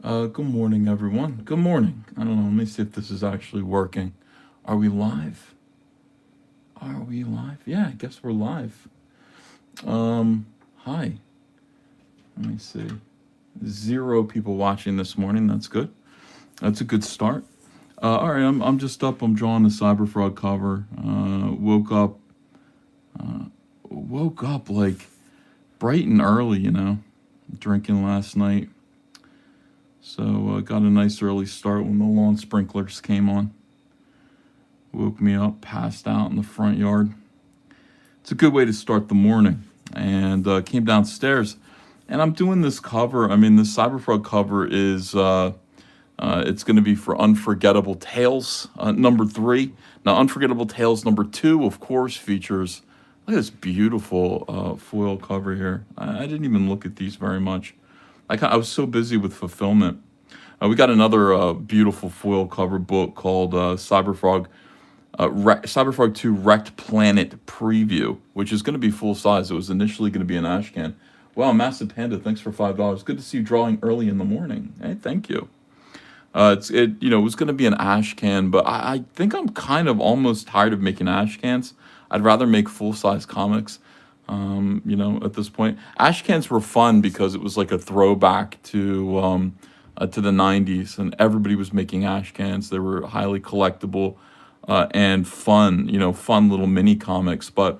Good morning, everyone. Good morning. I don't know. Let me see if this is actually working. Are we live? Are we live? Yeah, I guess we're live. Hi. Let me see. 0 people watching this morning. That's good. That's a good start. All right, I'm just up. I'm drawing the CYBERFROG cover. Woke up like bright and early, drinking last night. So got a nice early start when the lawn sprinklers came on. Woke me up, passed out in the front yard. It's a good way to start the morning. And came downstairs, and I'm doing this cover. I mean, this CYBERFROG cover is it's going to be for Unforgettable Tales number 3. Now, Unforgettable Tales number 2, of course, features. Look at this beautiful foil cover here. I didn't even look at these very much. I was so busy with fulfillment. We got another beautiful foil cover book called CYBERFROG 2 Wrecked Planet Preview, which is going to be full size. It was initially going to be an ash can. Wow, Massive Panda, thanks for $5. Good to see you drawing early in the morning. Hey, thank you. It was going to be an ash can, but I think I'm kind of almost tired of making ash cans. I'd rather make full size comics. At this point, ash cans were fun because it was like a throwback to the 90s, and everybody was making ash cans. They were highly collectible and fun, fun little mini comics. But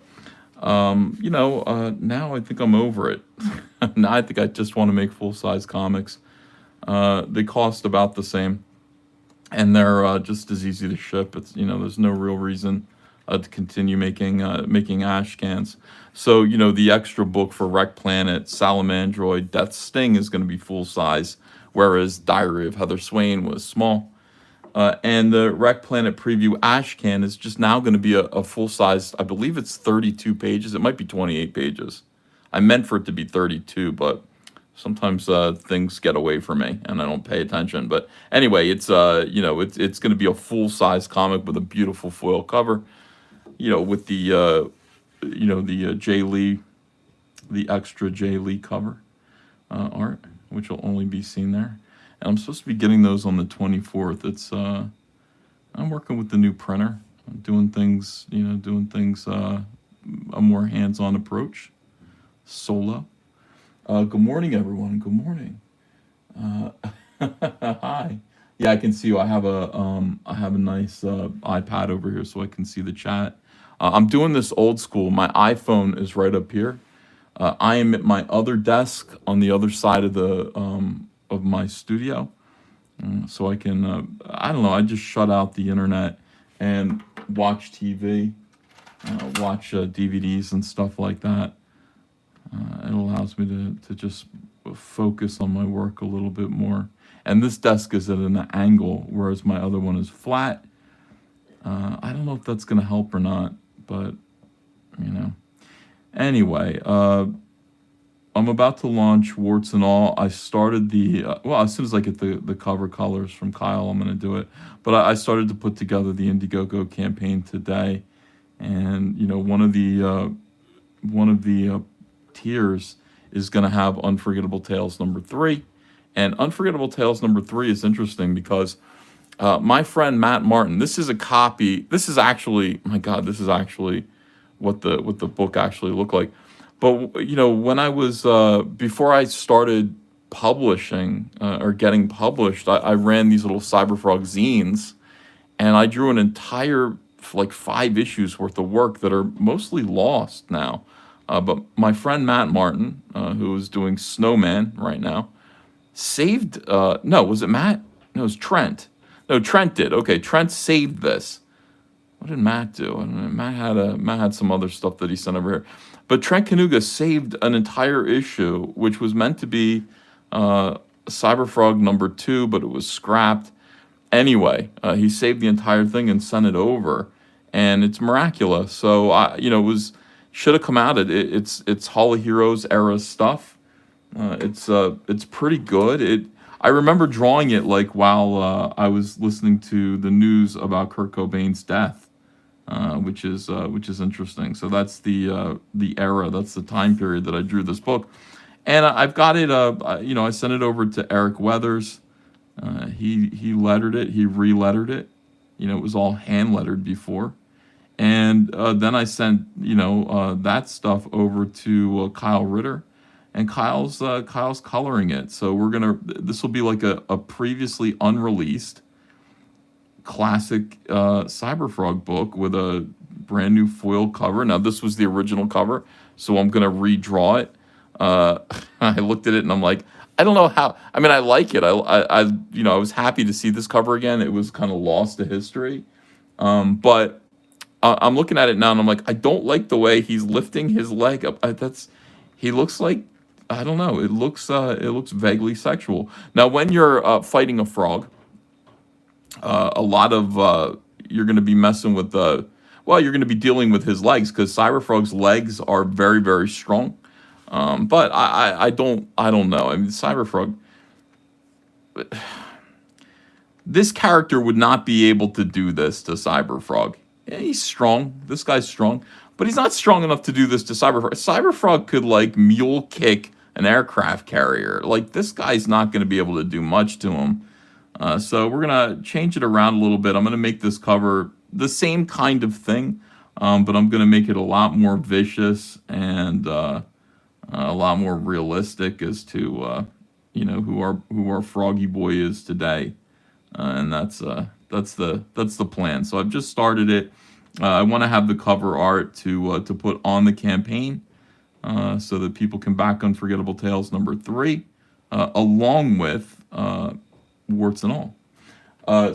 now I think I'm over it. Now I think I just want to make full size comics. They cost about the same, and they're just as easy to ship. It's there's no real reason to continue making ash cans. So the extra book for Wreck Planet, Salamandroid, Death Sting is going to be full size, whereas Diary of Heather Swain was small. And the Wreck Planet preview ash can is just now going to be a full size. I believe it's 32 pages. It might be 28 pages. I meant for it to be 32, but sometimes things get away from me and I don't pay attention. But anyway, it's it's going to be a full size comic with a beautiful foil cover. With the Jay Lee, the extra Jay Lee cover art, which will only be seen there. And I'm supposed to be getting those on the 24th. It's I'm working with the new printer, doing things a more hands-on approach, solo. Good morning, everyone. Good morning. Hi. Yeah, I can see you. I have a nice iPad over here, so I can see the chat. I'm doing this old school. My iPhone is right up here. I am at my other desk on the other side of my studio, so I can. I don't know. I just shut out the internet and watch TV, watch DVDs and stuff like that. It allows me to just focus on my work a little bit more. And this desk is at an angle, whereas my other one is flat. I don't know if that's going to help or not, but, Anyway, I'm about to launch Warts and All. I started as soon as I get the cover colors from Kyle, I'm going to do it. But I started to put together the Indiegogo campaign today. And, one of the tiers is going to have Unforgettable Tales number 3. And Unforgettable Tales number 3 is interesting because my friend Matt Martin, this is a copy. This is actually, my God, this is actually what the book actually looked like. But, when I was, before I started publishing or getting published, I ran these little CYBERFROG zines, and I drew an entire, 5 issues worth of work that are mostly lost now. But my friend Matt Martin, who is doing Snowman right now, saved, no, was it Matt? No, it was Trent. No, Trent did. Okay, Trent saved this. What did Matt do? I don't know, Matt had some other stuff that he sent over here. But Trent Kanuga saved an entire issue, which was meant to be CYBERFROG number 2, but it was scrapped. Anyway, he saved the entire thing and sent it over, and it's miraculous. So should have come out. It's Hall of Heroes era stuff. It's pretty good. I remember drawing it while I was listening to the news about Kurt Cobain's death. which is interesting. So that's the era, that's the time period that I drew this book, and I've got it. I sent it over to Eric Weathers. He lettered it. He re-lettered it. It was all hand lettered before, and then I sent that stuff over to Kyle Ritter, and Kyle's coloring it. So this will be like a previously unreleased classic CyberFrog book with a brand new foil cover. Now this was the original cover, so I'm gonna redraw it. I looked at it and I'm like, I don't know how. I mean, I like it. I was happy to see this cover again. It was kind of lost to history, but I'm looking at it now and I'm like, I don't like the way he's lifting his leg up. He looks like, I don't know. It looks vaguely sexual. Now, when you're fighting a frog, a lot of you're going to be messing with you're going to be dealing with his legs, because CyberFrog's legs are very, very strong. But I don't know. I mean, CyberFrog, this character would not be able to do this to CyberFrog. Yeah, he's strong. This guy's strong, but he's not strong enough to do this to CyberFrog. CyberFrog could like mule kick an aircraft carrier. Like, this guy's not going to be able to do much to him. So we're going to change it around a little bit. I'm going to make this cover the same kind of thing, but I'm going to make it a lot more vicious and a lot more realistic as to who our Froggy Boy is today, and that's the plan. So I've just started it. I want to have the cover art to put on the campaign, so that people can back Unforgettable Tales #3, along with warts and all.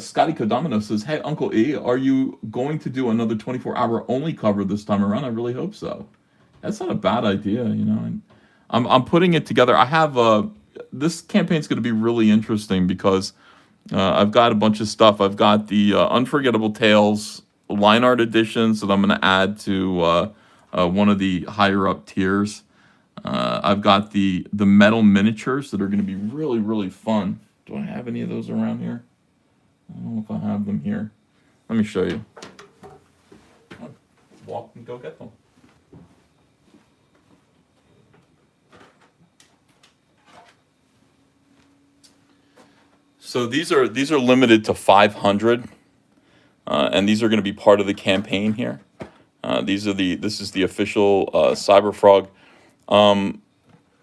Scotty Kodamino says, "Hey, Uncle E, are you going to do another 24-hour only cover this time around? I really hope so." That's not a bad idea, And I'm putting it together. I have this campaign's going to be really interesting because I've got a bunch of stuff. I've got the Unforgettable Tales line art editions that I'm going to add to one of the higher up tiers. I've got the metal miniatures that are going to be really, really fun. Do I have any of those around here? I don't know if I have them here. Let me show you. Walk and go get them. So these are limited to 500, and these are going to be part of the campaign here. This is the official CyberFrog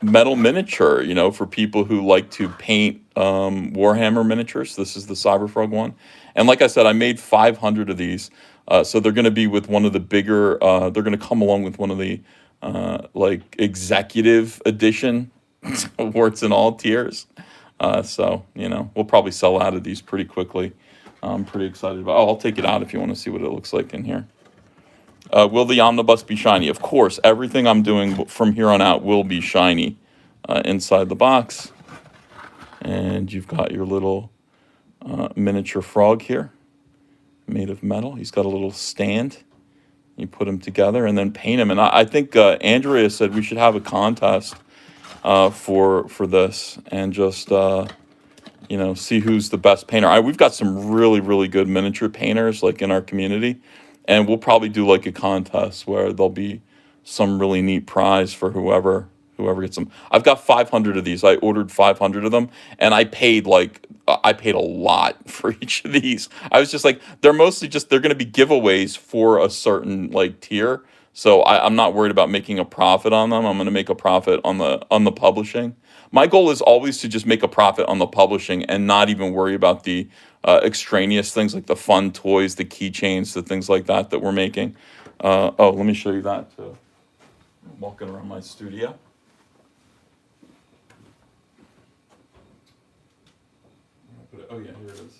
metal miniature, for people who like to paint Warhammer miniatures. This is the CyberFrog one. And like I said, I made 500 of these. So they're going to be with one of the bigger, they're going to come along with one of the executive edition warts and all tiers. So, we'll probably sell out of these pretty quickly. I'm pretty excited about I'll take it out if you want to see what it looks like in here. Will the omnibus be shiny? Of course, everything I'm doing from here on out will be shiny inside the box. And you've got your little miniature frog here, made of metal. He's got a little stand. You put them together and then paint them. And I think Andrea said we should have a contest for this and just see who's the best painter. We've got some really, really good miniature painters like in our community. And we'll probably do like a contest where there'll be some really neat prize for whoever gets them. I've got 500 of these. I ordered 500 of them, and I paid a lot for each of these. I was just like, they're going to be giveaways for a certain tier. So I'm not worried about making a profit on them. I'm going to make a profit on the publishing. My goal is always to just make a profit on the publishing and not even worry about the extraneous things like the fun toys, the keychains, the things like that we're making. Let me show you that too. I'm walking around my studio. Oh yeah, here it is.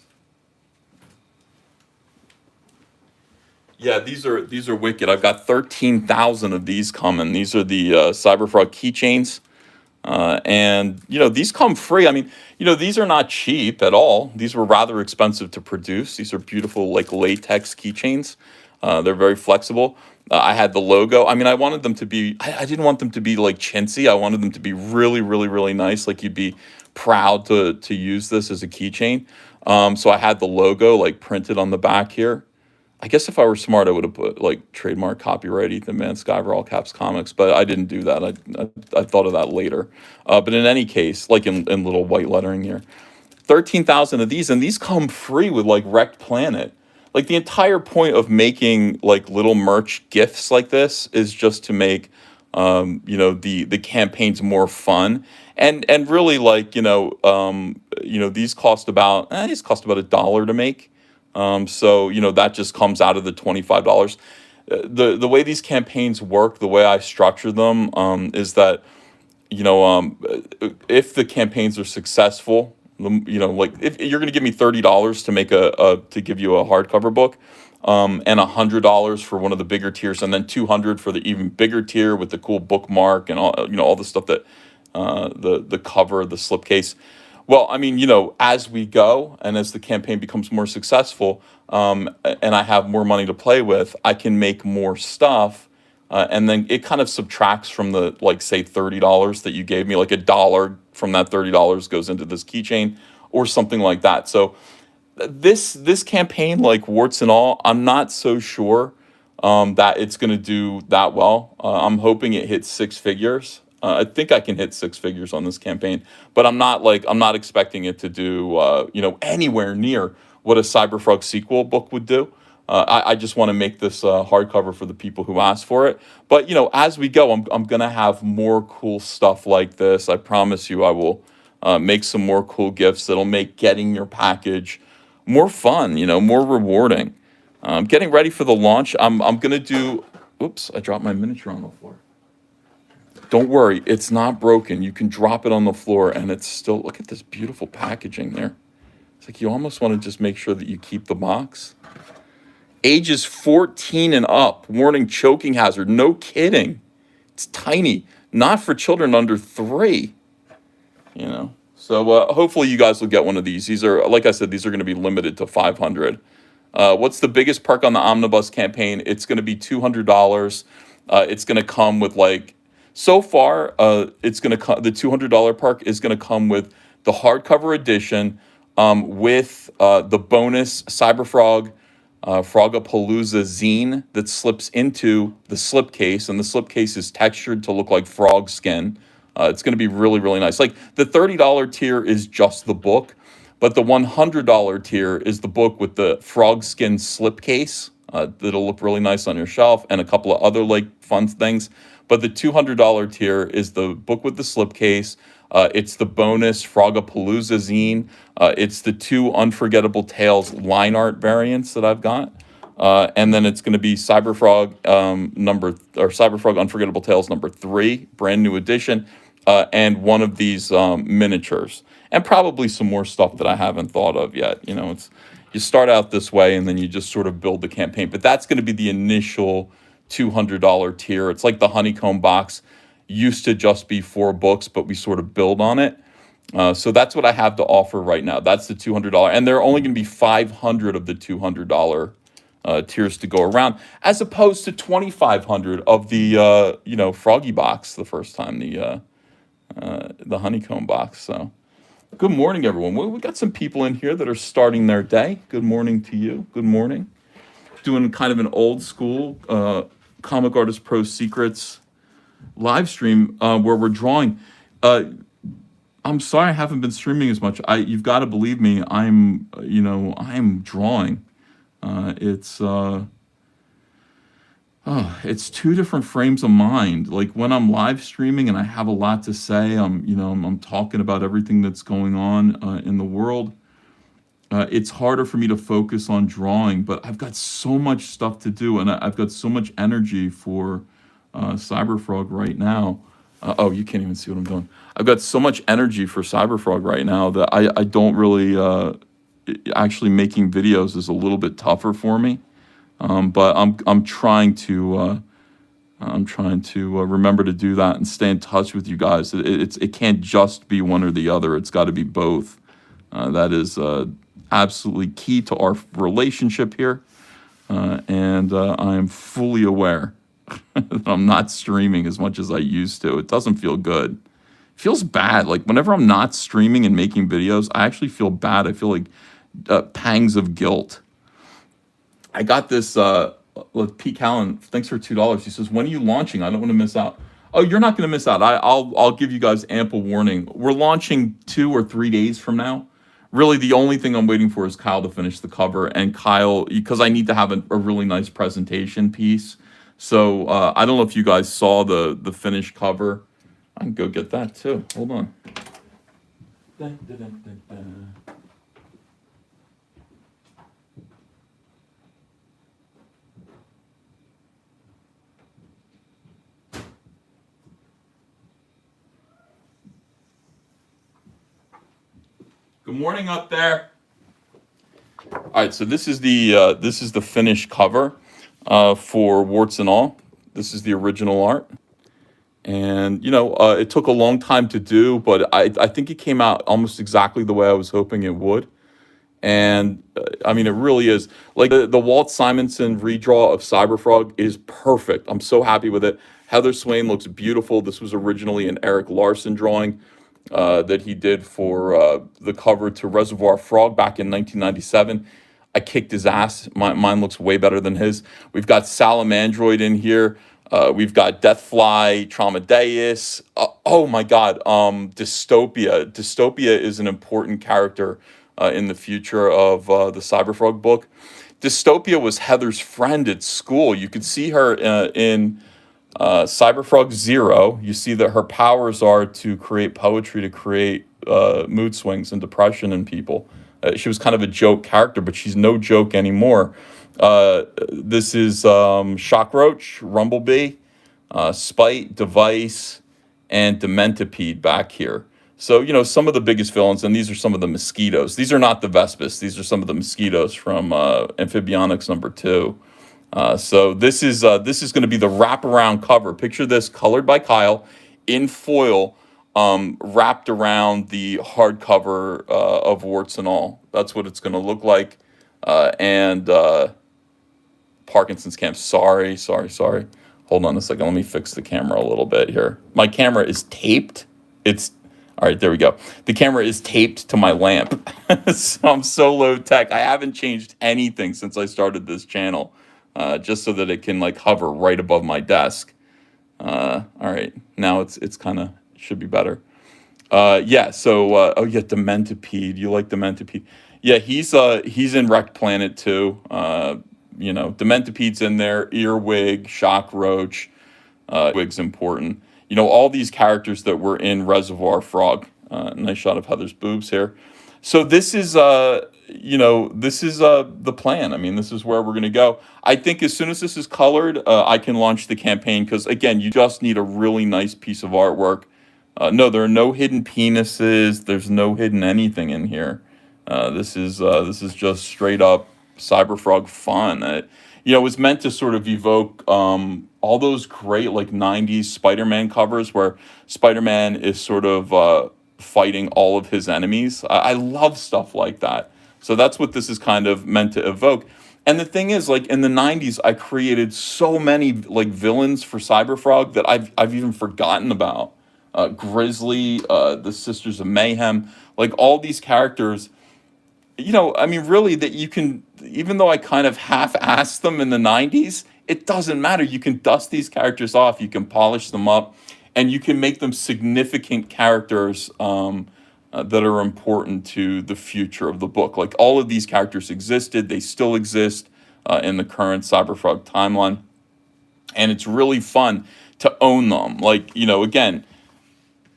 Yeah, these are wicked. I've got 13,000 of these coming. These are the CyberFrog keychains. And these come free. I mean, these are not cheap at all. These were rather expensive to produce. These are beautiful latex keychains. They're very flexible. I had the logo. I mean, I wanted them to be, I didn't want them to be chintzy. I wanted them to be really, really, really nice. You'd be proud to use this as a keychain. So I had the logo printed on the back here. I guess if I were smart, I would have put like trademark, copyright, Ethan Van Sciver, all caps comics, but I didn't do that. I thought of that later. But in any case, like in little white lettering here, 13,000 of these, and these come free with like Wrecked Planet. Like the entire point of making like little merch gifts like this is just to make the campaigns more fun, and really like these cost about $1 to make. So that just comes out of the $25. The way these campaigns work, the way I structure them, is that if the campaigns are successful, like if you're going to give me $30 to make to give you a hardcover book, and $100 for one of the bigger tiers, and then $200 for the even bigger tier with the cool bookmark and all the stuff that the cover, the slipcase. Well, I mean, as we go and as the campaign becomes more successful, and I have more money to play with, I can make more stuff. And then it kind of subtracts from the, like, say, $30 that you gave me, like $1 from that $30 goes into this keychain or something like that. So this campaign, like warts and all, I'm not so sure that it's going to do that well. I'm hoping it hits six figures. I think I can hit six figures on this campaign, but I'm not expecting it to do anywhere near what a CyberFrog sequel book would do. I just want to make this hardcover for the people who asked for it. But as we go, I'm gonna have more cool stuff like this. I promise you, I will make some more cool gifts that'll make getting your package more fun, more rewarding. Getting ready for the launch. I'm gonna do. Oops, I dropped my miniature on the floor. Don't worry, it's not broken. You can drop it on the floor and it's still, look at this beautiful packaging there. It's like you almost want to just make sure that you keep the box. Ages 14 and up, warning choking hazard. No kidding. It's tiny. Not for children under 3. So hopefully you guys will get one of these. These are, like I said, these are going to be limited to 500. What's the biggest perk on the Omnibus campaign? It's going to be $200. It's going to come with so far, it's going to the $200 perk is going to come with the hardcover edition, with the bonus CyberFrog Frogapalooza zine that slips into the slipcase, and the slipcase is textured to look like frog skin. It's going to be really, really nice. Like the $30 tier is just the book, but the $100 tier is the book with the frog skin slipcase. That'll look really nice on your shelf, and a couple of other fun things. But the $200 tier is the book with the slipcase. It's the bonus Frogapalooza zine. It's the 2 Unforgettable Tales line art variants that I've got. And then it's going to be CyberFrog CyberFrog Unforgettable Tales number 3, brand new edition, and one of these miniatures, and probably some more stuff that I haven't thought of yet. You start out this way and then you just sort of build the campaign. But that's going to be the initial $200 tier. It's like the honeycomb box used to just be 4 books, but we sort of build on it. So that's what I have to offer right now. That's the $200, and there are only going to be 500 of the $200 tiers to go around, as opposed to 2,500 of the Froggy box the first time, the honeycomb box. So good morning, everyone. We got some people in here that are starting their day. Good morning to you. Good morning. Doing kind of an old school Comic Artist Pro Secrets live stream where we're drawing. I'm sorry I haven't been streaming as much. You've got to believe me. I'm drawing. It's 2 different frames of mind. Like when I'm live streaming and I have a lot to say, I'm talking about everything that's going on in the world. It's harder for me to focus on drawing, but I've got so much stuff to do, and I've got so much energy for CyberFrog right now. Oh, you can't even see what I'm doing. I've got so much energy for CyberFrog right now that I don't really actually making videos is a little bit tougher for me. But I'm trying to remember to do that and stay in touch with you guys. It can't just be one or the other. It's got to be both. That is absolutely key to our relationship here. And I am fully aware that I'm not streaming as much as I used to. It doesn't feel good. It feels bad. Like whenever I'm not streaming and making videos, I actually feel bad. I feel like pangs of guilt. I got this. Look, Pete Callen, thanks for $2. He says, "When are you launching? I don't want to miss out." Oh, you're not going to miss out. I'll give you guys ample warning. We're launching 2 or 3 days from now. Really, the only thing I'm waiting for is Kyle to finish the cover, and Kyle, because I need to have a really nice presentation piece. So I don't know if you guys saw the finished cover. I can go get that too. Hold on. Dun, dun, dun, dun, dun. Good morning up there. All right, so this is the finished cover for Warts and All. This is the original art, and it took a long time to do, but I think it came out almost exactly the way I was hoping it would. And I mean, it really is like the Walt Simonson redraw of CYBERFROG is perfect. I'm so happy with it. Heather Swain looks beautiful. This was originally an Eric Larson drawing that he did for the cover to Reservoir Frog back in 1997. I kicked his ass. Mine looks way better than his. We've got Salamandroid in here. We've got Deathfly, Traumadeus. Oh my God, Dystopia. Dystopia is an important character in the future of the CYBERFROG book. Dystopia was Heather's friend at school. You could see her in CYBERFROG Zero. You see that her powers are to create poetry, to create mood swings and depression in people. She was kind of a joke character, but she's no joke anymore. This is Shockroach, Rumblebee, Spite, Device, and Dementipede back here. So, some of the biggest villains, and these are some of the mosquitoes. These are not the Vespis. These are some of the mosquitoes from Amphibionics #2. So this is going to be the wraparound cover. Picture this, colored by Kyle, in foil, wrapped around the hardcover of Warts and All. That's what it's going to look like. And Parkinson's camp. Sorry. Hold on a second. Let me fix the camera a little bit here. My camera is taped. All right, there we go. The camera is taped to my lamp. So I'm so low tech. I haven't changed anything since I started this channel, just so that it can like hover right above my desk. All right, now it's kind of should be better. Yeah. So Dementipede. You like Dementipede? Yeah, he's in Wrecked Planet too. Dementipede's in there. Earwig, Shockroach. Wig's important. All these characters that were in Reservoir Frog. Nice shot of Heather's boobs here. So this is the plan. I mean, this is where we're going to go. I think as soon as this is colored, I can launch the campaign because, again, you just need a really nice piece of artwork. No, there are no hidden penises. There's no hidden anything in here. This is just straight up CYBERFROG fun. It was meant to sort of evoke all those great like 90s Spider-Man covers where Spider-Man is sort of fighting all of his enemies. I love stuff like that. So that's what this is kind of meant to evoke. And the thing is, like in the 90s, I created so many like villains for CYBERFROG that I've even forgotten about. Grizzly, the Sisters of Mayhem, like all these characters. I mean, really, that you can, even though I kind of half-assed them in the 90s, it doesn't matter. You can dust these characters off, you can polish them up, and you can make them significant characters that are important to the future of the book. Like, all of these characters existed, they still exist in the current CYBERFROG timeline, and it's really fun to own them. Like, again,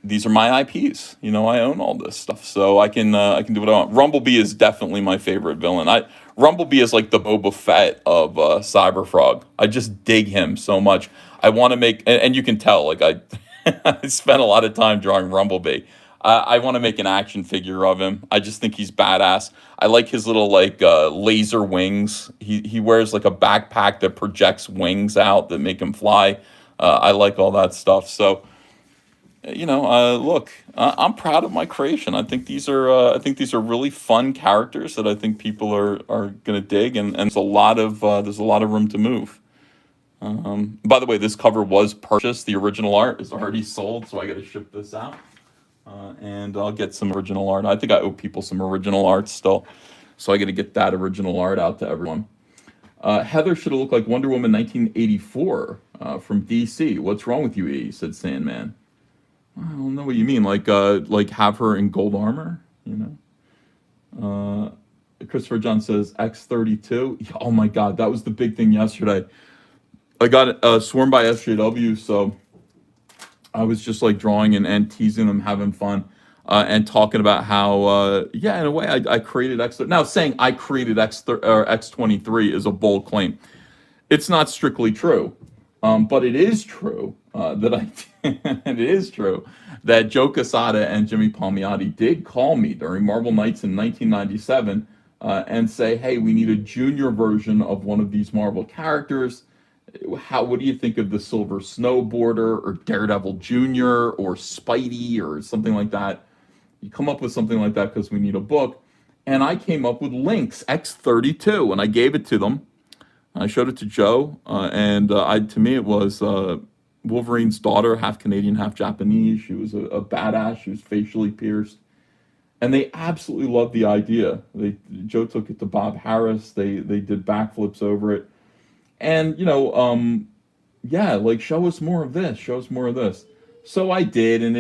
these are my IPs. I own all this stuff, so I can do what I want. Rumblebee is definitely my favorite villain. Rumblebee is like the Boba Fett of CYBERFROG. I just dig him so much. I want to make, and you can tell, like I spent a lot of time drawing Rumblebee. I want to make an action figure of him. I just think he's badass. I like his little like laser wings. He wears like a backpack that projects wings out that make him fly. I like all that stuff. So. Look, I'm proud of my creation. I think these are really fun characters that I think people are gonna dig, and there's a lot of room to move. By the way, this cover was purchased. The original art is already sold, so I got to ship this out, and I'll get some original art. I think I owe people some original art still, so I got to get that original art out to everyone. Heather should have looked like Wonder Woman 1984 from DC. What's wrong with you, E? Said Sandman. I don't know what you mean. Like have her in gold armor, you know? Christopher John says X32. Oh my God, that was the big thing yesterday. I got swarmed by SJW, so I was just like drawing and teasing them, having fun, and talking about how, yeah, in a way, I created X. Now, saying I created X23 is a bold claim. It's not strictly true, but it is true that I. It is true that Joe Quesada and Jimmy Palmiotti did call me during Marvel Nights in 1997 and say, "Hey, we need a junior version of one of these Marvel characters. What do you think of the Silver Snowboarder or Daredevil Jr. or Spidey or something like that? You come up with something like that because we need a book." And I came up with Lynx X32, and I gave it to them. I showed it to Joe, and to me it was Wolverine's daughter, half Canadian, half Japanese. She was a badass. She was facially pierced, and they absolutely loved the idea. Joe took it to Bob Harris. They did backflips over it. And, yeah, like, show us more of this, show us more of this. So I did, and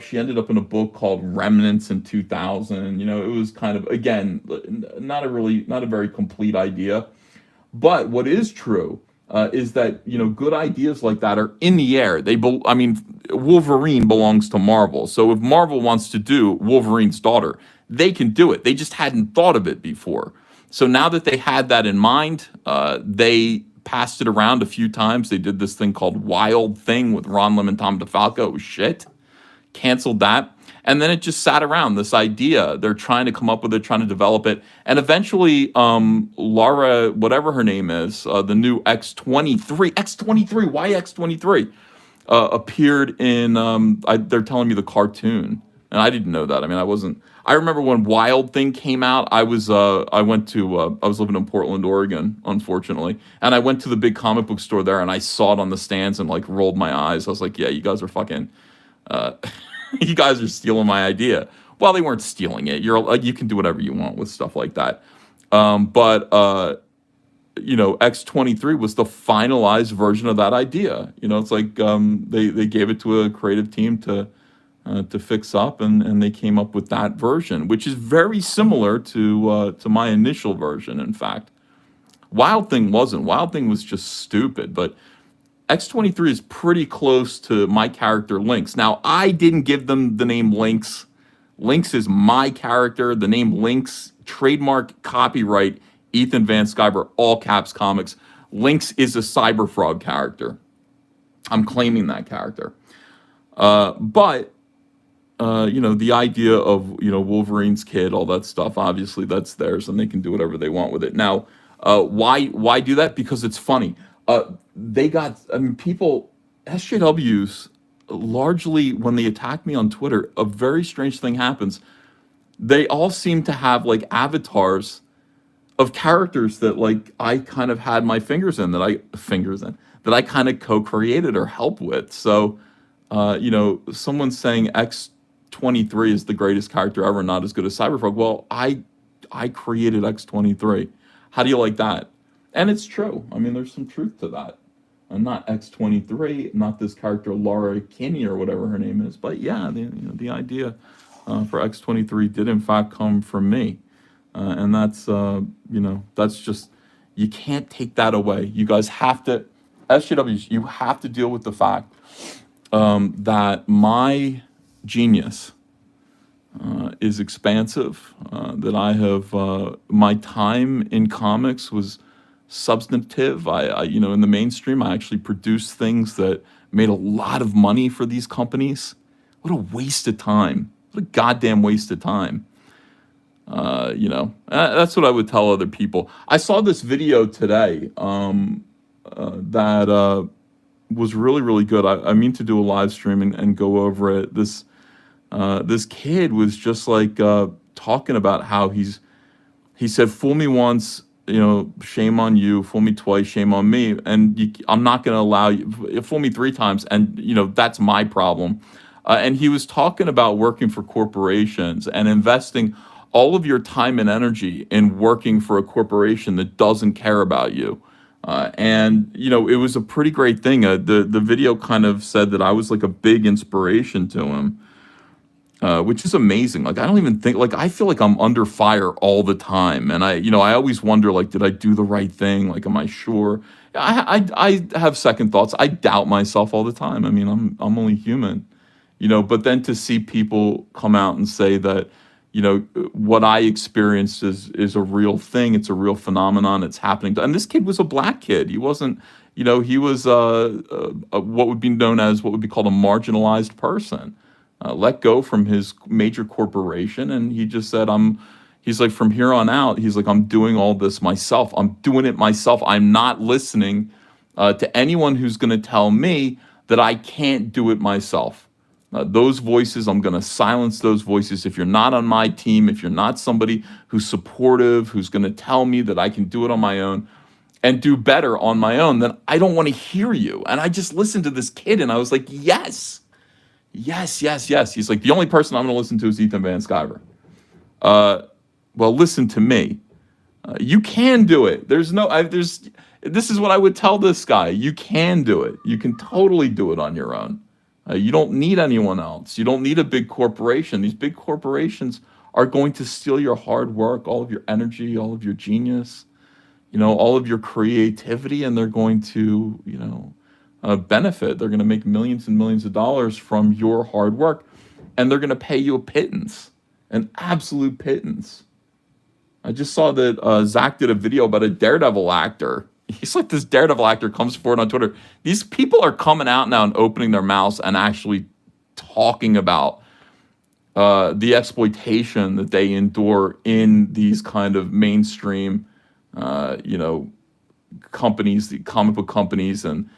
she ended up in a book called Remnants in 2000. It was kind of, again, not a very complete idea. But what is true is that, good ideas like that are in the air. Wolverine belongs to Marvel. So if Marvel wants to do Wolverine's daughter, they can do it. They just hadn't thought of it before. So now that they had that in mind, they passed it around a few times. They did this thing called Wild Thing with Ron Lim and Tom DeFalco. It was shit. Canceled that. And then it just sat around, this idea. They're trying to come up with it, trying to develop it. And eventually, Laura, whatever her name is, the new X23, why X23? Appeared in, they're telling me the cartoon. And I didn't know that. I remember when Wild Thing came out, I was living in Portland, Oregon, unfortunately. And I went to the big comic book store there and I saw it on the stands and like rolled my eyes. I was like, yeah, you guys are fucking, you guys are stealing my idea. Well, they weren't stealing it. You can do whatever you want with stuff like that. But X23 was the finalized version of that idea. It's like they gave it to a creative team to fix up, and they came up with that version, which is very similar to my initial version. In fact, Wild Thing wasn't. Wild Thing was just stupid, but X23 is pretty close to my character Lynx. Now, I didn't give them the name Lynx. Lynx is my character. The name Lynx, trademark, copyright, Ethan Van Sciver, all caps comics. Lynx is a CYBERFROG character. I'm claiming that character. But the idea of, Wolverine's kid, all that stuff, obviously that's theirs and they can do whatever they want with it. Now, why do that? Because it's funny. People, SJWs, largely when they attack me on Twitter, a very strange thing happens. They all seem to have like avatars of characters that like I kind of had my fingers in, that I kind of co-created or helped with. So, someone's saying X23 is the greatest character ever, not as good as CYBERFROG. Well, I created X23. How do you like that? And it's true. There's some truth to that. Not X23, not this character Laura Kinney or whatever her name is, but yeah, the idea for X23 did in fact come from me, and that's that's just, you can't take that away. You guys have to, SJWs, you have to deal with the fact that my genius is expansive. That I have my time in comics was substantive. I in the mainstream, I actually produced things that made a lot of money for these companies. What a waste of time. What a goddamn waste of time. That's what I would tell other people. I saw this video today that was really, really good. I mean to do a live stream and go over it. This kid was just like talking about how he said, fool me once, shame on you. Fool me twice, shame on me. And I'm not going to allow you. Fool me 3 times, and that's my problem. And he was talking about working for corporations and investing all of your time and energy in working for a corporation that doesn't care about you. And it was a pretty great thing. The video kind of said that I was like a big inspiration to him, which is amazing. Like I don't even think like I feel like I'm under fire all the time, and I always wonder like, did I do the right thing? Like, am I sure? I have second thoughts. I doubt myself all the time. I mean, I'm only human, But then to see people come out and say that, what I experienced is a real thing. It's a real phenomenon. It's happening. And this kid was a black kid. He wasn't. He was what would be known as what would be called a marginalized person. Let go from his major corporation, and he just said, he's like, from here on out, he's like, I'm doing all this myself. I'm doing it myself. I'm not listening to anyone who's going to tell me that I can't do it myself. Those voices, I'm going to silence those voices. If you're not on my team, if you're not somebody who's supportive, who's going to tell me that I can do it on my own and do better on my own, then I don't want to hear you. And I just listened to this kid, and I was like, yes. Yes, yes, yes. He's like, the only person I'm going to listen to is Ethan Van Sciver. Well, listen to me. You can do it. This is what I would tell this guy. You can do it. You can totally do it on your own. You don't need anyone else. You don't need a big corporation. These big corporations are going to steal your hard work, all of your energy, all of your genius, all of your creativity, and they're going to, benefit. They're going to make millions and millions of dollars from your hard work, and they're going to pay you a pittance, an absolute pittance. I just saw that Zach did a video about a Daredevil actor. He's like, this Daredevil actor comes forward on Twitter. These people are coming out now and opening their mouths and actually talking about the exploitation that they endure in these kind of mainstream, companies, the comic book companies, and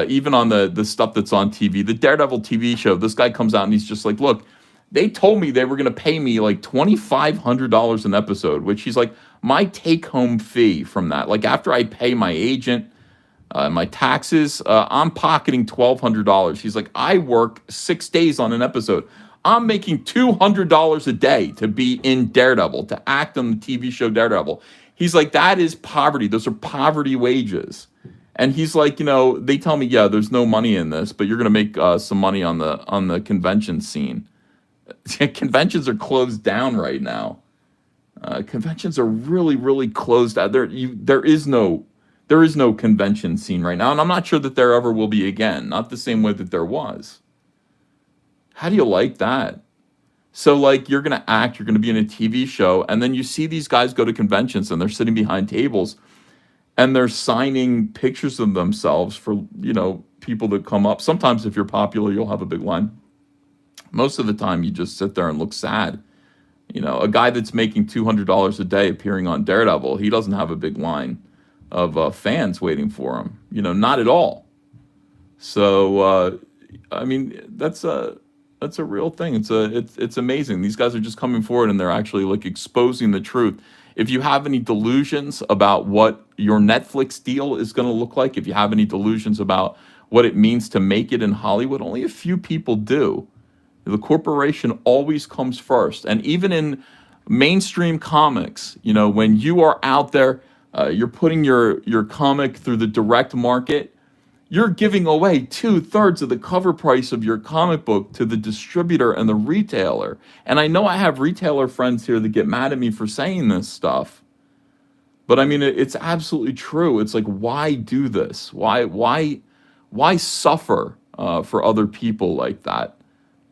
even on the stuff that's on TV, the Daredevil TV show. This guy comes out and he's just like, look, they told me they were going to pay me like $2,500 an episode, which he's like, my take-home fee from that. Like after I pay my agent, my taxes, I'm pocketing $1,200. He's like, I work 6 days on an episode. I'm making $200 a day to be in Daredevil, to act on the TV show Daredevil. He's like, that is poverty. Those are poverty wages. And he's like, they tell me, yeah, there's no money in this, but you're going to make some money on the convention scene. Conventions are closed down right now. Conventions are really, really closed out. There is no convention scene right now, and I'm not sure that there ever will be again. Not the same way that there was. How do you like that? So like you're going to act, you're going to be in a TV show, and then you see these guys go to conventions and they're sitting behind tables and they're signing pictures of themselves for, people that come up. Sometimes if you're popular, you'll have a big line. Most of the time you just sit there and look sad. A guy that's making $200 a day appearing on Daredevil, he doesn't have a big line of fans waiting for him. Not at all. So, I mean, that's a real thing. It's amazing. These guys are just coming forward and they're actually like exposing the truth. If you have any delusions about what your Netflix deal is going to look like, if you have any delusions about what it means to make it in Hollywood, only a few people do. The corporation always comes first. And even in mainstream comics, when you are out there, you're putting your comic through the direct market, you're giving away 2/3 of the cover price of your comic book to the distributor and the retailer. And I know I have retailer friends here that get mad at me for saying this stuff. But I mean, it's absolutely true. It's like, why do this? Why suffer for other people like that?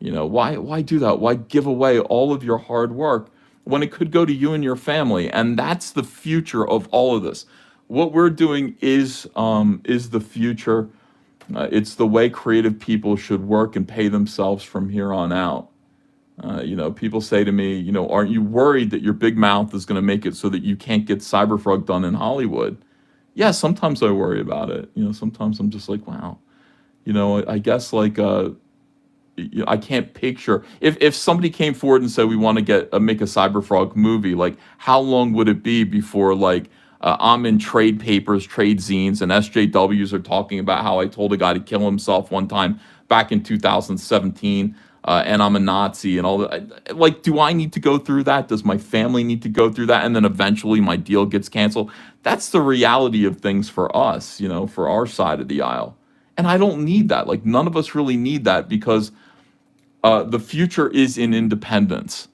Why do that? Why give away all of your hard work when it could go to you and your family? And that's the future of all of this. What we're doing is the future. It's the way creative people should work and pay themselves from here on out. People say to me, aren't you worried that your big mouth is going to make it so that you can't get CYBERFROG done in Hollywood? Yeah, sometimes I worry about it. Sometimes I'm just like, wow. I guess like I can't picture if somebody came forward and said we want to make a CYBERFROG movie, like how long would it be before like I'm in trade papers, trade zines, and SJWs are talking about how I told a guy to kill himself one time back in 2017. and I'm a Nazi and all that. Like, do I need to go through that? Does my family need to go through that? And then eventually my deal gets canceled. That's the reality of things for us, you know, for our side of the aisle. And I don't need that. Like, none of us really need that because the future is in independence.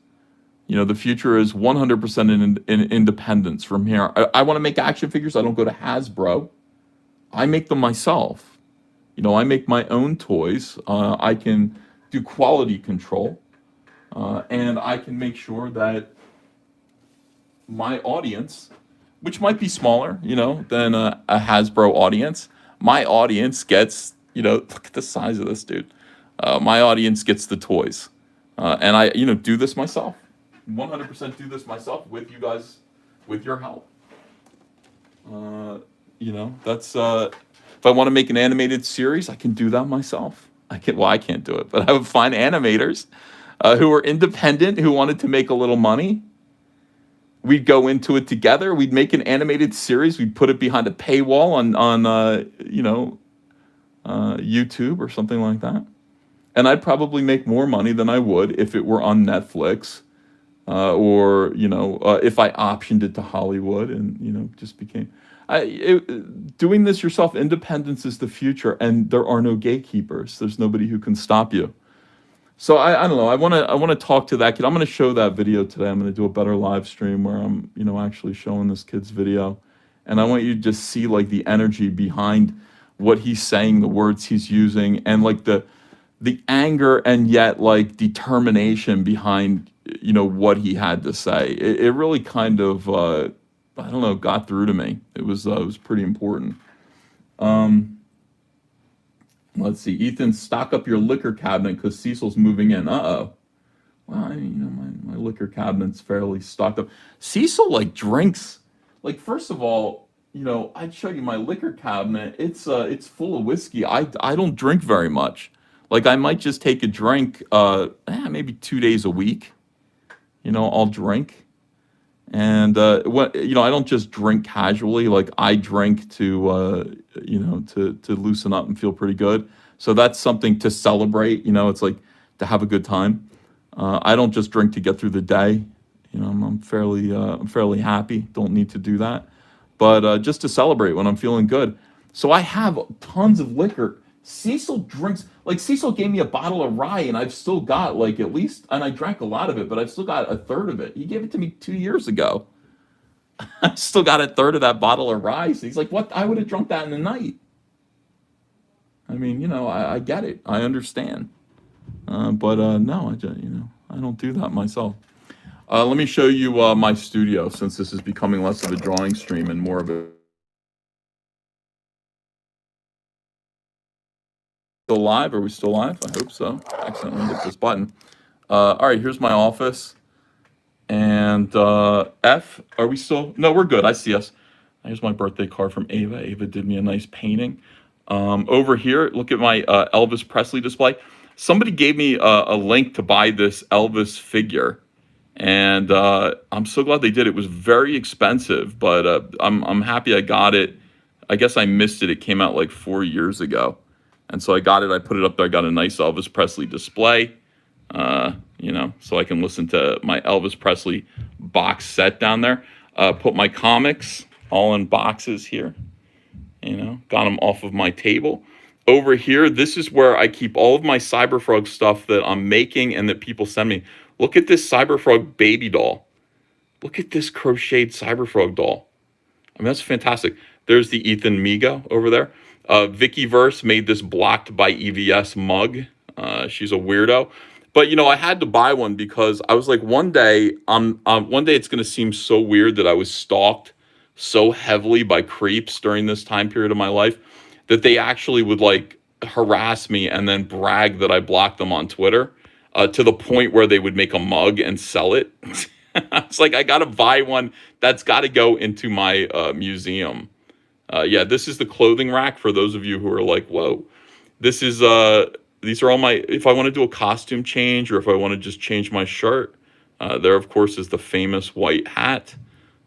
You know, the future is 100% in independence from here. I want to make action figures. I don't go to Hasbro. I make them myself. You know, I make my own toys. I can do quality control, and I can make sure that my audience, which might be smaller, you know, than a Hasbro audience, my audience gets, you know, look at the size of this dude. My audience gets the toys, and I, you know, do this myself. 100% do this myself with you guys, with your help. You know, that's if I want to make an animated series, I can do that myself. I can't do it, but I would find animators who are independent, who wanted to make a little money. We'd go into it together. We'd make an animated series. We'd put it behind a paywall on you know, YouTube or something like that. And I'd probably make more money than I would if it were on Netflix, or, you know, if I optioned it to Hollywood and, you know, just became. Doing this yourself, independence is the future, and there are no gatekeepers. There's nobody who can stop you. So I don't know. I want to talk to that kid. I'm going to show that video today. I'm going to do a better live stream where I'm, you know, actually showing this kid's video, and I want you to just see like the energy behind what he's saying, the words he's using, and like the anger and yet like determination behind, you know, what he had to say. It really kind of I don't know, got through to me. It was pretty important. Let's see, Ethan, stock up your liquor cabinet because Cecil's moving in. Uh-oh. Well, I mean, you know, my liquor cabinet's fairly stocked up. Cecil like drinks. Like, first of all, you know, I'd show you my liquor cabinet. It's full of whiskey. I don't drink very much. Like, I might just take a drink, maybe 2 days a week. You know, I'll drink. And what, you know, I don't just drink casually. Like, I drink to you know, to loosen up and feel pretty good. So that's something to celebrate. You know, it's like to have a good time. I don't just drink to get through the day. You know, I'm fairly happy. Don't need to do that, but just to celebrate when I'm feeling good. So I have tons of liquor. Cecil drinks, like, Cecil gave me a bottle of rye, and I've still got like at least, and I drank a lot of it, but I've still got a third of it. He gave it to me 2 years ago. I still got a third of that bottle of rye. So he's like, "What? I would have drunk that in the night." I mean, you know, I get it. I understand. But no, you know, I don't do that myself. Let me show you my studio, since this is becoming less of a drawing stream and more of a. Still live? Are we still live? I hope so. I accidentally hit this button. All right, here's my office. And F, are we still? No, we're good. I see us. Here's my birthday card from Ava. Ava did me a nice painting. Over here, look at my Elvis Presley display. Somebody gave me a link to buy this Elvis figure, and I'm so glad they did. It was very expensive, but I'm happy I got it. I guess I missed it. It came out like 4 years ago, and so I got it. I put it up there. I got a nice Elvis Presley display. You know, so I can listen to my Elvis Presley box set down there. Put my comics all in boxes here. You know, got them off of my table. Over here, this is where I keep all of my CYBERFROG stuff that I'm making and that people send me. Look at this CYBERFROG baby doll. Look at this crocheted CYBERFROG doll. I mean, that's fantastic. There's the Ethan Migo over there. Vicky Verse made this blocked by EVS mug. She's a weirdo. But, you know, I had to buy one because I was like, one day it's going to seem so weird that I was stalked so heavily by creeps during this time period of my life that they actually would like harass me and then brag that I blocked them on Twitter, to the point where they would make a mug and sell it. It's like, I got to buy one. That's got to go into my museum. Yeah, this is the clothing rack for those of you who are like, whoa, this is... These are all my, if I want to do a costume change or if I want to just change my shirt. There, of course, is the famous white hat.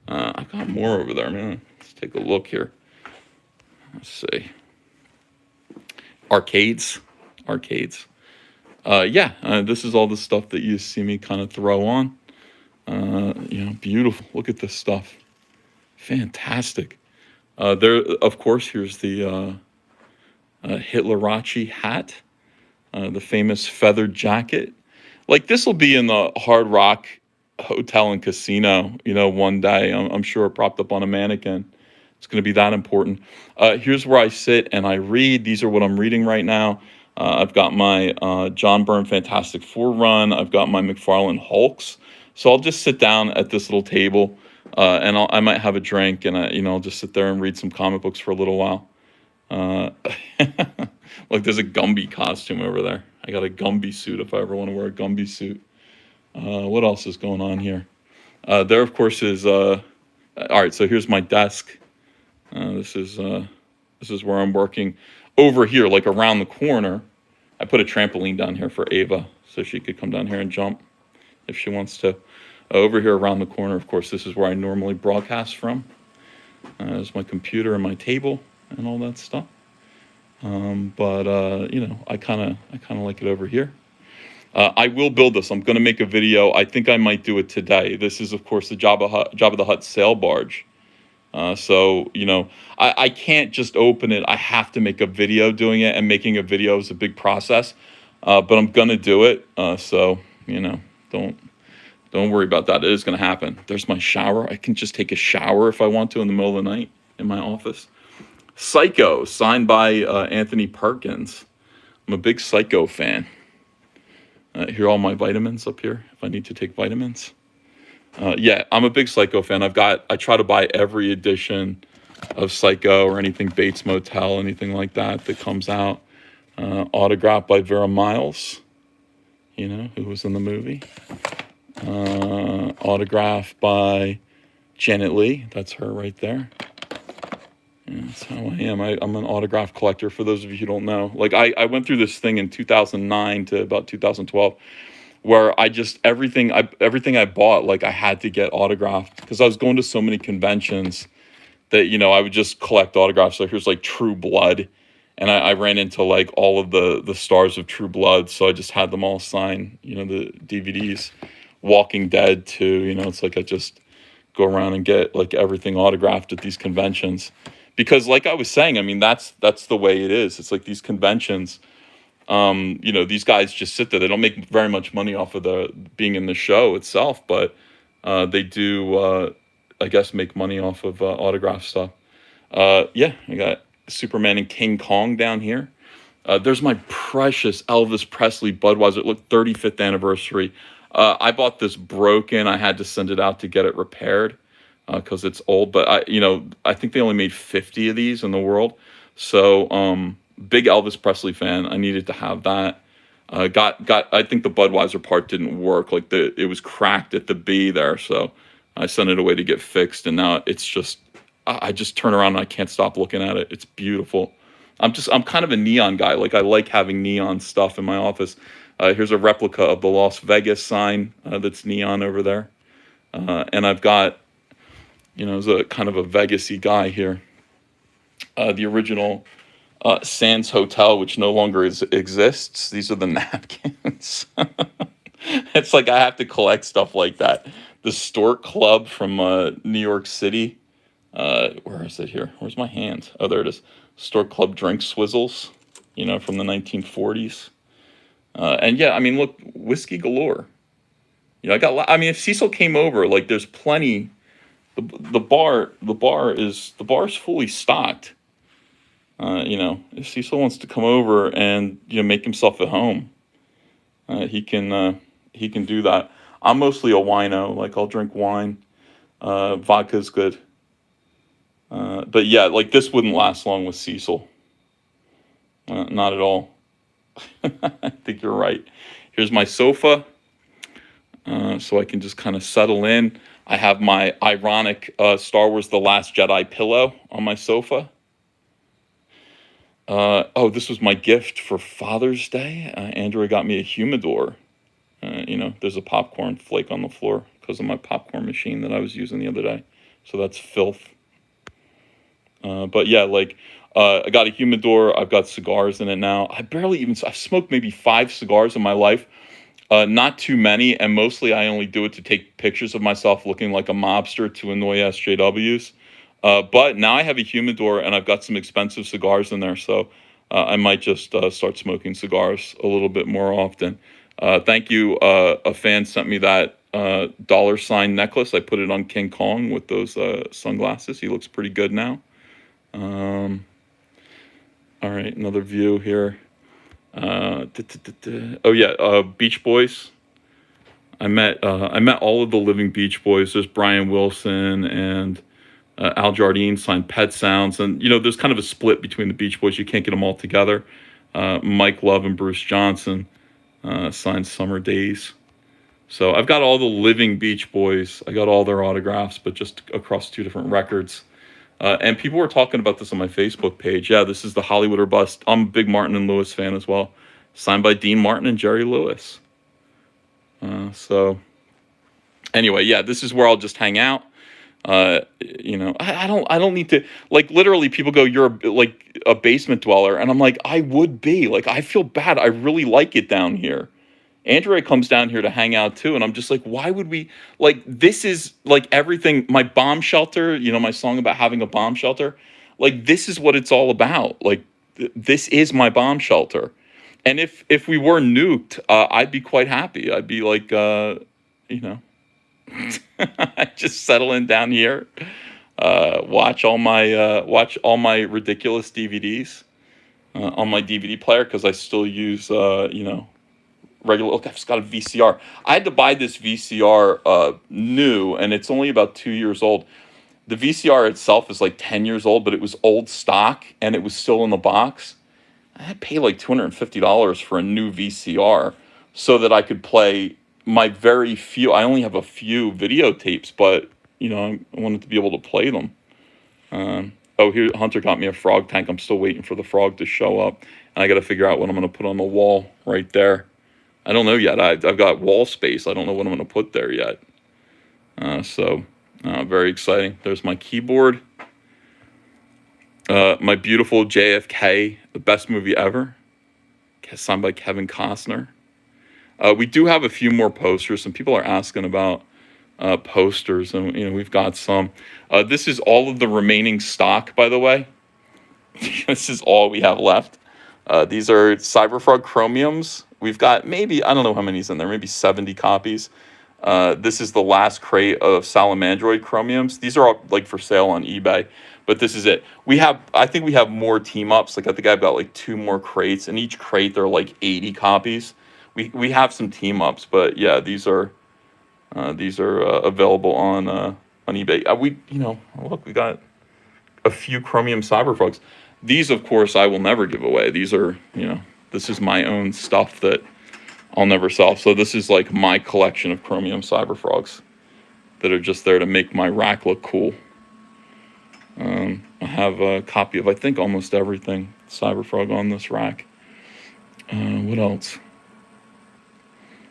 I've got more over there, man. Let's take a look here. Let's see. Arcades. yeah, this is all the stuff that you see me kind of throw on. Beautiful. Look at this stuff. Fantastic. There, of course, here's the Hitlerachi hat, the famous feathered jacket. Like this will be in the Hard Rock Hotel and Casino, one day. I'm sure propped up on a mannequin. It's going to be that important. Here's where I sit and I read. These are what I'm reading right now. I've got my John Byrne Fantastic Four run. I've got my McFarlane Hulks. So I'll just sit down at this little table, and I might have a drink, and I'll just sit there and read some comic books for a little while. Look, there's a Gumby costume over there. I got a Gumby suit if I ever want to wear a Gumby suit. What else is going on here? There, of course, is all right. So here's my desk. This is where I'm working. Over here, like around the corner, I put a trampoline down here for Ava, so she could come down here and jump if she wants to. Over here around the corner, of course, this is where I normally broadcast from. There's my computer and my table and all that stuff. I kind of like it over here. I will build this. I'm going to make a video. I think I might do it today. This is, of course, the Jabba the Hutt sail barge. I can't just open it. I have to make a video doing it, and making a video is a big process. But I'm going to do it. Don't worry about that. It is going to happen. There's my shower. I can just take a shower if I want to in the middle of the night in my office. Psycho, signed by Anthony Perkins. I'm a big Psycho fan. Here are all my vitamins up here if I need to take vitamins. I'm a big Psycho fan. I try to buy every edition of Psycho or anything Bates Motel, anything like that comes out. Autographed by Vera Miles, who was in the movie. Autographed by Janet Leigh. That's her right there. That's how I am. I'm an autograph collector, for those of you who don't know. Like, I went through this thing in 2009 to about 2012 where I just, everything I bought, like, I had to get autographed because I was going to so many conventions that, I would just collect autographs. So here's, like, True Blood. And I ran into, like, all of the stars of True Blood. So I just had them all sign, the DVDs. Walking Dead, too. It's like I just go around and get, like, everything autographed at these conventions. Because, like I was saying, I mean, that's the way it is. It's like these conventions, these guys just sit there. They don't make very much money off of being in the show itself, but they do, I guess, make money off of autograph stuff. I got Superman and King Kong down here. There's my precious Elvis Presley Budweiser. Look, 35th anniversary. I bought this broken. I had to send it out to get it repaired. Because it's old, but I think they only made 50 of these in the world. So, big Elvis Presley fan. I needed to have that. I think the Budweiser part didn't work. Like it was cracked at the B there. So I sent it away to get fixed. And now it's just, I just turn around and I can't stop looking at it. It's beautiful. I'm kind of a neon guy. Like I like having neon stuff in my office. Here's a replica of the Las Vegas sign that's neon over there. And I've got, as a kind of a Vegas-y guy here. The original Sands Hotel, which no longer exists. These are the napkins. It's like I have to collect stuff like that. The Stork Club from New York City. Where is it here? Where's my hand? Oh, there it is. Stork Club drink swizzles, from the 1940s. Look, whiskey galore. If Cecil came over, like, there's plenty. The bar's fully stocked. If Cecil wants to come over and make himself at home, he can do that. I'm mostly a wino. Like I'll drink wine. Vodka's good. But yeah, like this wouldn't last long with Cecil. Not at all. I think you're right. Here's my sofa, so I can just kind of settle in. I have my ironic Star Wars The Last Jedi pillow on my sofa. This was my gift for Father's Day. Andrea got me a humidor. There's a popcorn flake on the floor because of my popcorn machine that I was using the other day. So that's filth. I got a humidor. I've got cigars in it now. I've smoked maybe 5 cigars in my life. Not too many, and mostly I only do it to take pictures of myself looking like a mobster to annoy SJWs. But now I have a humidor, and I've got some expensive cigars in there, so I might just start smoking cigars a little bit more often. Thank you. A fan sent me that $ necklace. I put it on King Kong with those sunglasses. He looks pretty good now. All right, another view here. Oh yeah, Beach Boys. I met all of the living Beach Boys. There's Brian Wilson and Al Jardine signed Pet Sounds, and there's kind of a split between the Beach Boys. You can't get them all together. Mike Love and Bruce Johnson signed Summer Days. So I've got all the living Beach Boys. I got all their autographs, but just across 2 different records. And people were talking about this on my Facebook page. Yeah, this is the Hollywood or Bust. I'm a big Martin and Lewis fan as well. Signed by Dean Martin and Jerry Lewis. So anyway, yeah, this is where I'll just hang out. I don't need to, like, literally people go, you're like a basement dweller. And I'm like, I would be. Like, I feel bad. I really like it down here. Andrea comes down here to hang out too, and I'm just like, why would we, like, this is like everything, my bomb shelter, my song about having a bomb shelter, like, this is what it's all about. Like, this is my bomb shelter. And if we were nuked, I'd be quite happy. I'd be like, just settling down here, watch all my ridiculous DVDs on my DVD player, because I still use, regular. Look, I've just got a VCR. I had to buy this VCR new, and it's only about 2 years old. The VCR itself is like 10 years old, but it was old stock, and it was still in the box. I had to pay like $250 for a new VCR so that I could play my very few. I only have a few videotapes, but I wanted to be able to play them. Here, Hunter got me a frog tank. I'm still waiting for the frog to show up, and I got to figure out what I'm going to put on the wall right there. I don't know yet. I've got wall space. I don't know what I'm going to put there yet. Very exciting. There's my keyboard. My beautiful JFK, the best movie ever, signed by Kevin Costner. We do have a few more posters. Some people are asking about posters, and we've got some. This is all of the remaining stock, by the way. This is all we have left. These are CYBERFROG chromiums. We've got maybe, I don't know how many's in there, maybe 70 copies. This is the last crate of Salamandroid chromiums. These are all like for sale on eBay, but this is it. I think we have more team ups. Like, I think I've got like 2 more crates, and each crate there are like 80 copies. We have some team ups, but yeah, these are available on eBay. Look, we got a few chromium CYBERFROGs. These, of course, I will never give away. These are, this is my own stuff that I'll never sell. So this is like my collection of chromium CYBERFROGs that are just there to make my rack look cool. I have a copy of, I think, almost everything CYBERFROG on this rack. What else?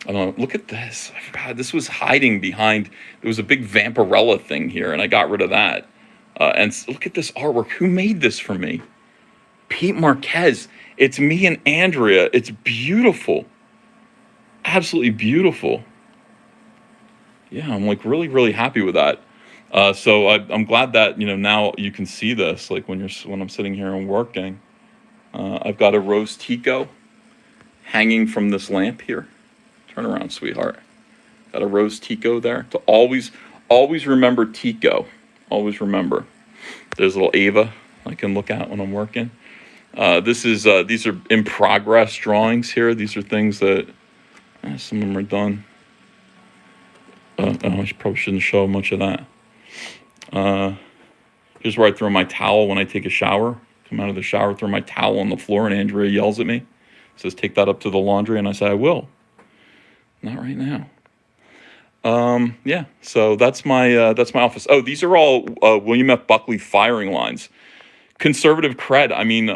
I don't know. Look at this. I forgot. This was hiding behind. There was a big Vampirella thing here, and I got rid of that. And look at this artwork. Who made this for me? Pete Marquez. It's me and Andrea. It's beautiful. Absolutely beautiful. Yeah, I'm like really, really happy with that. So I'm glad that now you can see this, like when I'm sitting here and working. I've got a rose Tico hanging from this lamp here. Turn around, sweetheart. Got a rose Tico there. To always remember Tico. Always remember. There's a little Ava I can look at when I'm working. These are in progress drawings here. These are things that some of them are done. I probably shouldn't show much of that. Here's where I throw my towel when I take a shower. Come out of the shower, throw my towel on the floor, and Andrea yells at me. Says, take that up to the laundry, and I say, I will. Not right now. Yeah, so that's my office. Oh, these are all William F. Buckley firing lines. Conservative cred. I mean,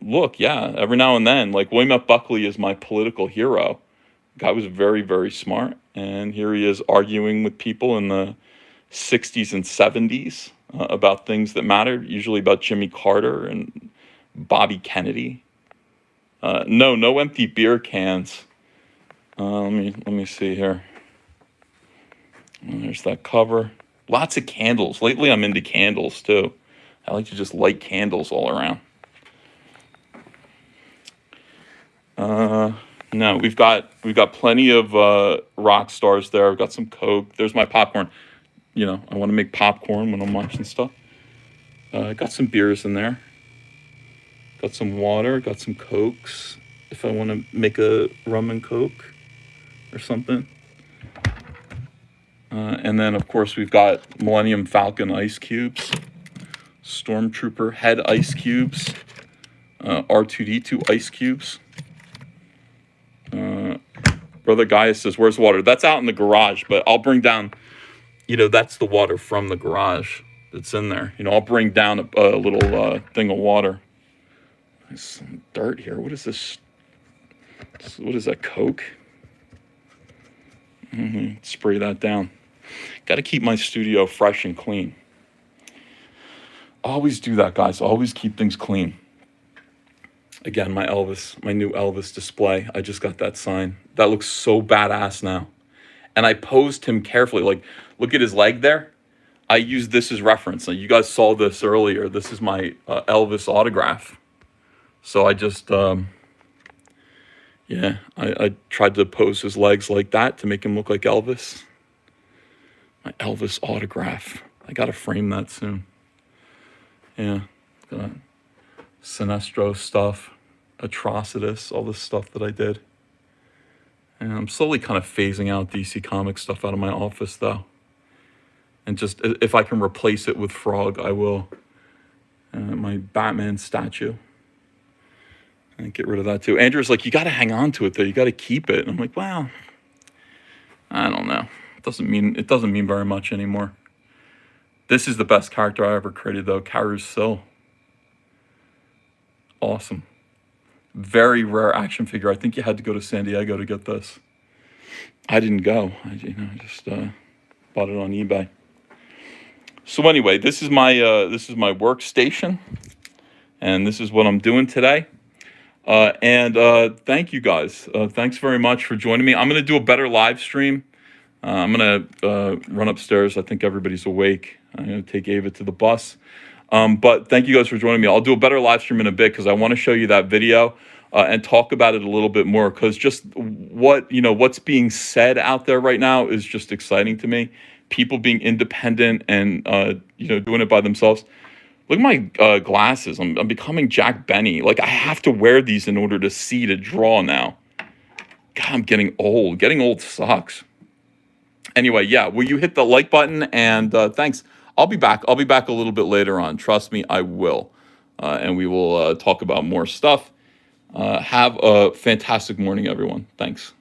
look, yeah, every now and then, like, William F. Buckley is my political hero. Guy was very, very smart, and here he is arguing with people in the 60s and 70s about things that mattered, usually about Jimmy Carter and Bobby Kennedy. No empty beer cans. Let me see here. There's that cover. Lots of candles. Lately, I'm into candles too. I like to just light candles all around. No, we've got plenty of rock stars there. I've got some Coke. There's my popcorn. You know, I want to make popcorn when I'm watching stuff. Got some beers in there. Got some water. Got some Cokes if I want to make a rum and Coke or something. And then, of course, we've got Millennium Falcon ice cubes, Stormtrooper head ice cubes, R2-D2 ice cubes. Brother Gaius says, where's the water? That's out in the garage, but I'll bring down, you know, that's the water from the garage that's in there. You know, I'll bring down a little thing of water. There's some dirt here. What is this? What is that, Coke? Spray that down. Got to keep my studio fresh and clean. Always do that, guys. Always keep things clean. Again, my new Elvis display. I just got that sign. That looks so badass now. And I posed him carefully. Like, look at his leg there. I used this as reference. Now, you guys saw this earlier. This is my Elvis autograph. So I just, I tried to pose his legs like that to make him look like Elvis. My Elvis autograph. I got to frame that soon. Yeah. Got Sinestro stuff. Atrocitus, all this stuff that I did. And I'm slowly kind of phasing out DC Comics stuff out of my office, though. And just, if I can replace it with Frog, I will. My Batman statue. And get rid of that, too. Andrew's like, you got to hang on to it, though. You got to keep it. And I'm like, well, I don't know. It doesn't mean very much anymore. This is the best character I ever created, though. Carousel. Awesome. Very rare action figure. I think you had to go to San Diego to get this. I didn't go. I just bought it on eBay. So anyway, this is my workstation, and this is what I'm doing today. Thank you guys. Thanks very much for joining me. I'm gonna do a better live stream. I'm gonna run upstairs. I think everybody's awake. I'm gonna take Ava to the bus. But thank you guys for joining me. I'll do a better live stream in a bit because I want to show you that video and talk about it a little bit more, because just what's being said out there right now is just exciting to me. People being independent and doing it by themselves. Look at my glasses. I'm becoming Jack Benny. Like, I have to wear these in order to see, to draw now. God, I'm getting old. Getting old sucks. Anyway, yeah, will you hit the like button? And thanks. I'll be back. I'll be back a little bit later on. Trust me, I will. And we will talk about more stuff. Have a fantastic morning, everyone. Thanks.